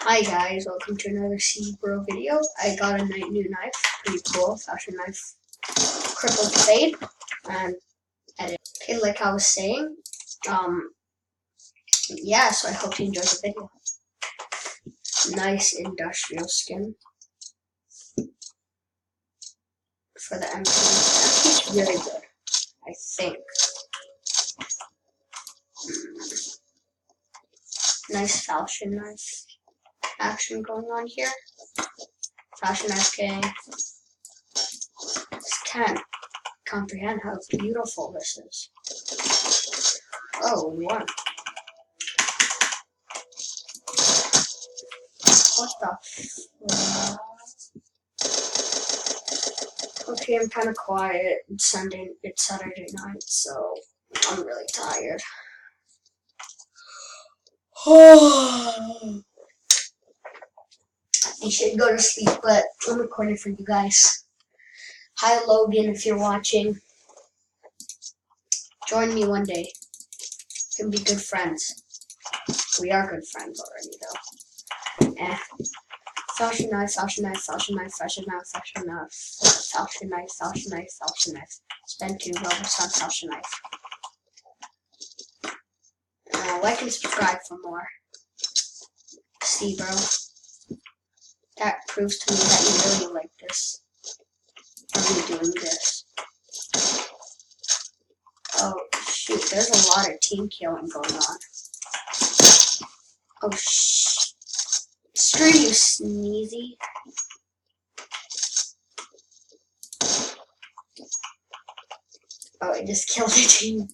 Hi guys, welcome to another CBro video. I got a new knife, pretty cool, fashion knife, crippled fade, and edit. Okay, like I was saying, yeah, so I hope you enjoyed the video. Nice industrial skin for the MP. It's really good, I think. Nice fashion knife action going on here. Fashion knife gang. Just can't comprehend how beautiful this is. Oh, we won. What the fuck? Okay, I'm kind of quiet. It's Saturday night, so I'm really tired. I should go to sleep, but I'm recording for you guys. Hi, Logan, if you're watching. Join me one day. We can be good friends. We are good friends already, though. Fashion knife, fashion knife, fashion knife, fashion knife, fashion knife, fashion knife, fashion knife, fashion knife. Spend $2 on fashion knife. Like and subscribe for more. See, bro. That proves to me that you really like this. From me doing this. Oh, shoot. There's a lot of team killing going on. Oh, screw you, Sneezy. Oh, I just killed the team.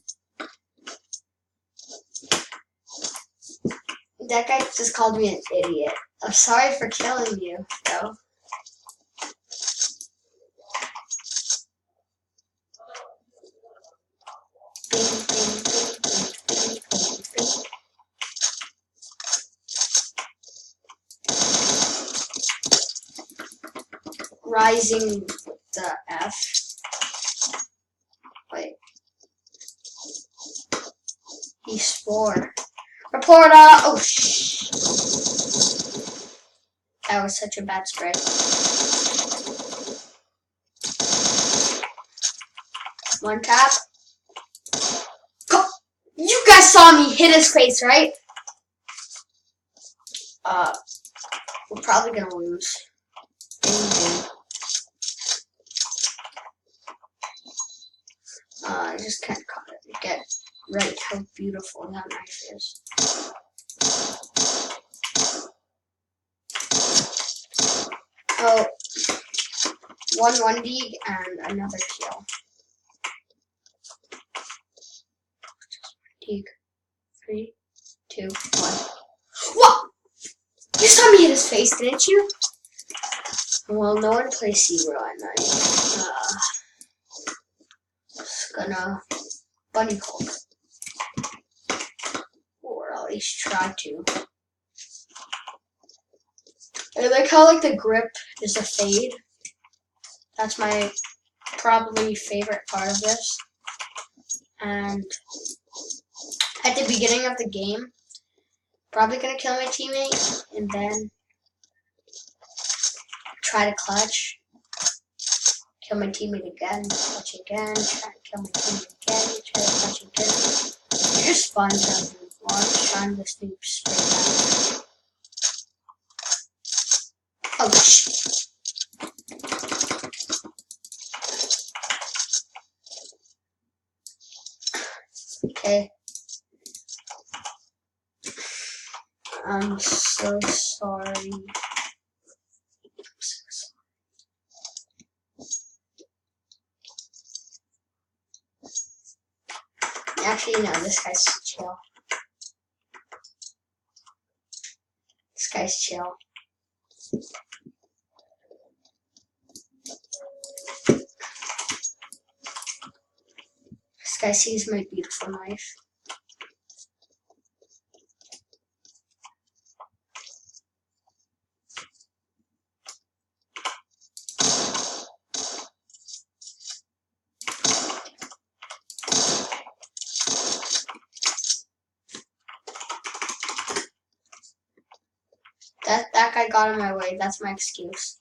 That guy just called me an idiot. I'm sorry for killing you, though. Rising the F. Wait. He swore. Reporter! Oh, shh. That was such a bad spray. One tap. Go. You guys saw me hit his face, right? We're probably gonna lose. I just can't get right how beautiful that knife is. Oh, 1 dig and another kill. Dig. 3, 2, 1. What? You saw me hit his face, didn't you? Well, no one plays CBro at night. Just gonna bunny hole. Or at least try to. I like how the grip is a fade. That's my probably favorite part of this. And at the beginning of the game, probably gonna kill my teammate and then try to clutch. Kill my teammate again, clutch again, try to kill my teammate again, try to clutch again. You're just fun jumping. Well, I'm just trying to snoop straight down. Oh shit. Okay. I'm so sorry. Actually, no, this guy's chill. This guy's chill. This guy sees my beautiful knife. That guy got in my way. That's my excuse.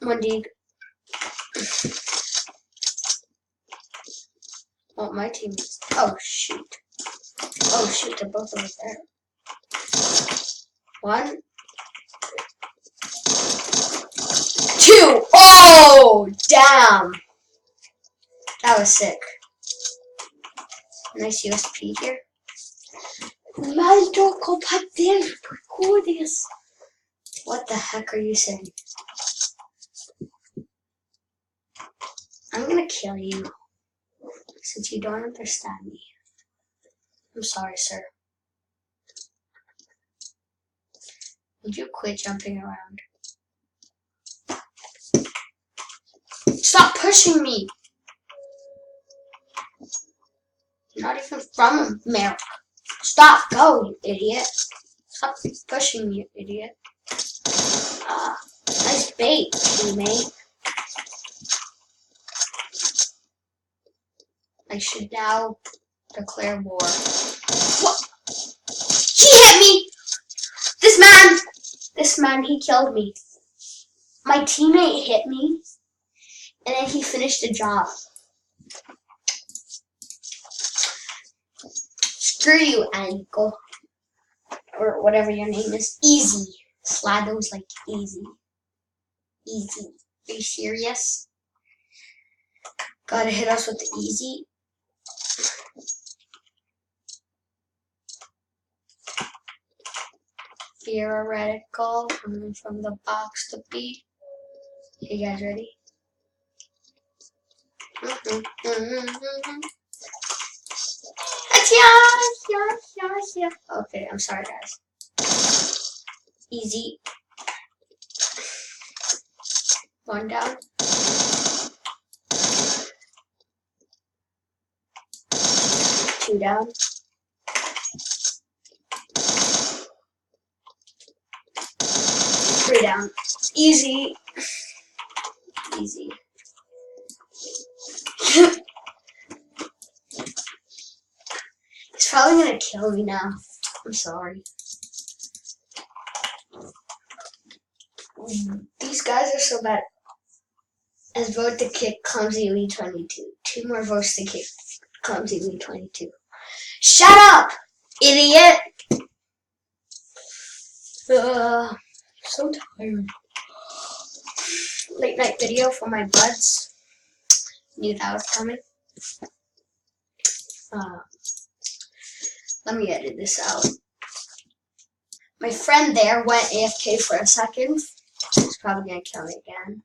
Indeed. Oh, my team. Oh shoot. Oh shoot, they're both over there. 1, 2. Oh, damn. That was sick. Nice USP here. What the heck are you saying? I'm gonna kill you. Since you don't understand me. I'm sorry, sir. Would you quit jumping around? Stop pushing me! You're not even from America. Stop! Go, you idiot! Stop pushing me, you idiot. Nice bait, teammate. I should now declare war. What? He hit me! This man, he killed me. My teammate hit me, and then he finished the job. Screw you, Aniko. Or whatever your name is. Easy. Slado's like easy. Easy. Are you serious? Gotta hit us with the easy. Theoretical. Coming from the box to B. You guys ready? Yeah. Okay, I'm sorry, guys. Easy. 1 down. 2 down. 3 down. Easy. Easy. He's probably gonna kill me now. I'm sorry. These guys are so bad. As vote to kick Clumsy Lee 22. 2 more votes to kick Clumsy Lee 22. Shut up, idiot! So tired. Late night video for my buds. Knew that was coming. Let me edit this out. My friend there went AFK for a second. He's probably gonna kill me again.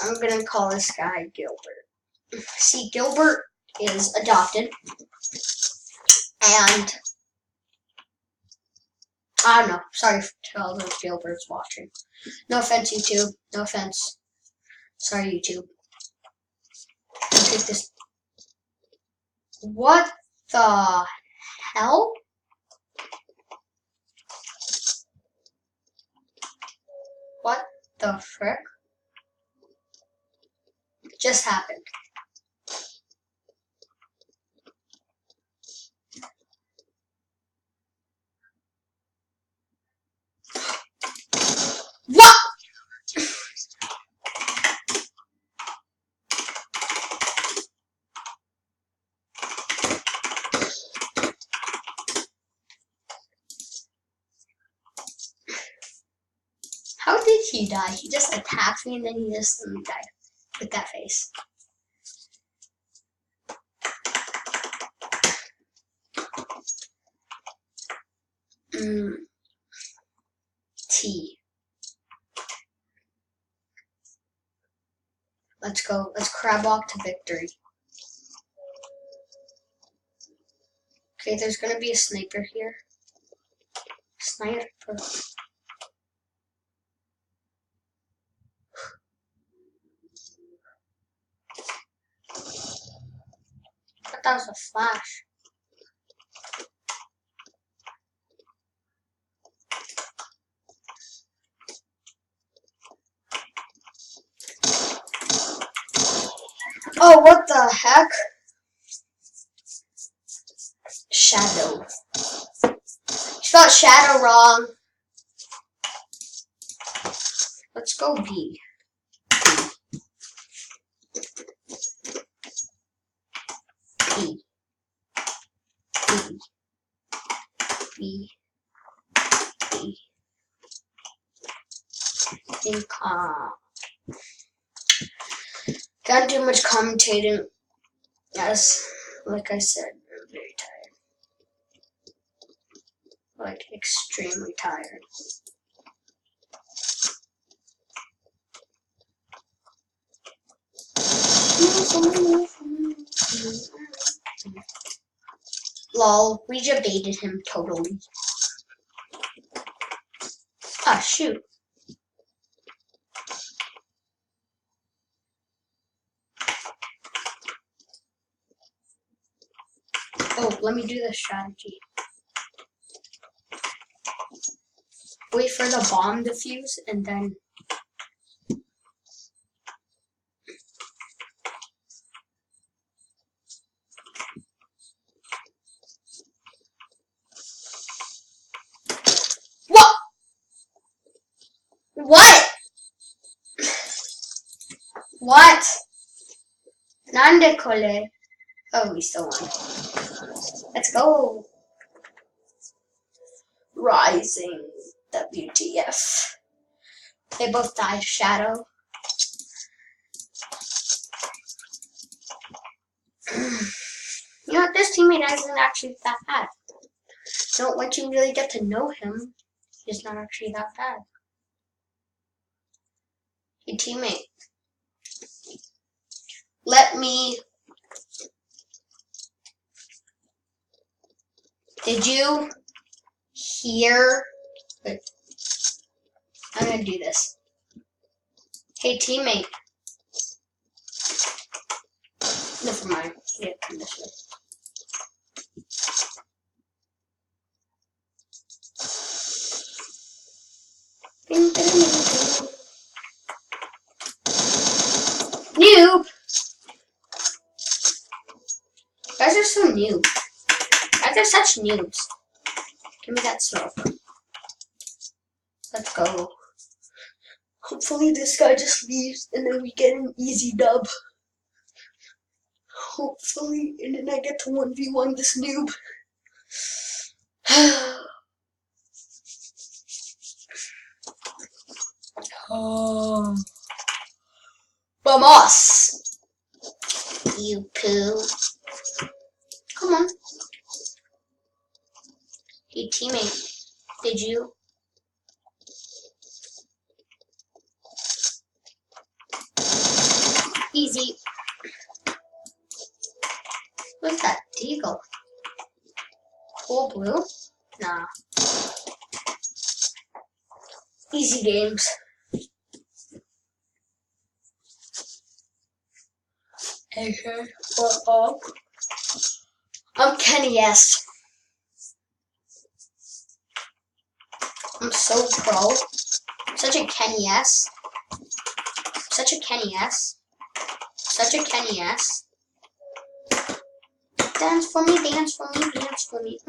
I'm gonna call this guy Gilbert. See, Gilbert is adopted. And I don't know. Sorry to all those Gilberts watching. No offense, YouTube. No offense. Sorry, YouTube. I'll take this. What the hell? What the frick just happened? What? How did he die? He just attacked me and then he just died with that face. T. Let's go. Let's crab walk to victory. Okay, there's gonna be a sniper here. Sniper. But that was a flash. Oh, what the heck? Shadow. Spelled shadow wrong. Let's go B. B. B. B. B. Can't do much commentating, as, like I said, I'm very tired. Like, extremely tired. Lol, we just baited him totally. Ah, shoot. Oh, let me do the strategy. Wait for the bomb to fuse and then... What? What? What? Nande Cole. Oh, we still won. Let's go. Rising. WTF. They both died. Shadow. You know what? This teammate isn't actually that bad. So once you really get to know him, he's not actually that bad. Hey, teammate. Let me... Did you hear... Wait. I'm gonna do this. Hey, teammate. Never mind. Yeah, come this way. Noob! Guys are so noob. Guys are such noobs. Give me that smoke. Let's go. Hopefully this guy just leaves and then we get an easy dub. Hopefully, and then I get to 1v1 this noob. Oh. Vamos! You poo. Come on. Hey, teammate. Did you? Easy. What's that? Deagle. Cool blue? Nah. Easy games. Okay, what up? I'm Kenny S. I'm so pro. Such a Kenny S. Such a Kenny S. Such a Kenny S. Dance for me, dance for me, dance for me.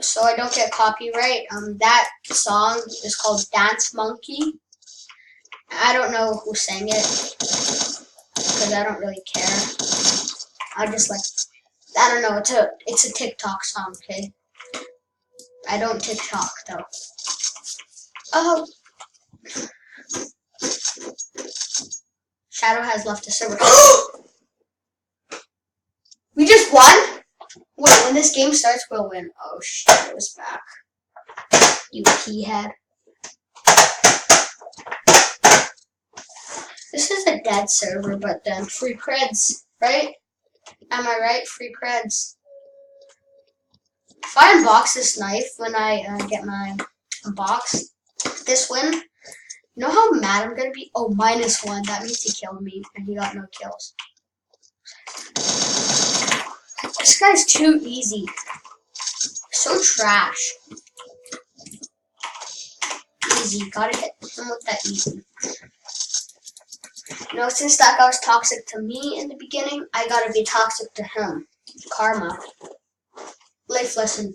So I don't get copyright. That song is called Dance Monkey. I don't know who sang it because I don't really care. I just like, I don't know. It's a TikTok song, okay? I don't TikTok though. Oh. Shadow has left the server. We just won? Wait, when this game starts, we'll win. Oh, Shadow's back. You pea-head. This is a dead server, but then free creds, right? Am I right? Free creds. If I unbox this knife when I get my box, this win, you know how mad I'm gonna be? Oh, -1. That means he killed me, and he got no kills. This guy's too easy. So trash. Easy. Gotta hit him with that easy. You know, since that guy was toxic to me in the beginning, I gotta be toxic to him. Karma. Life lesson.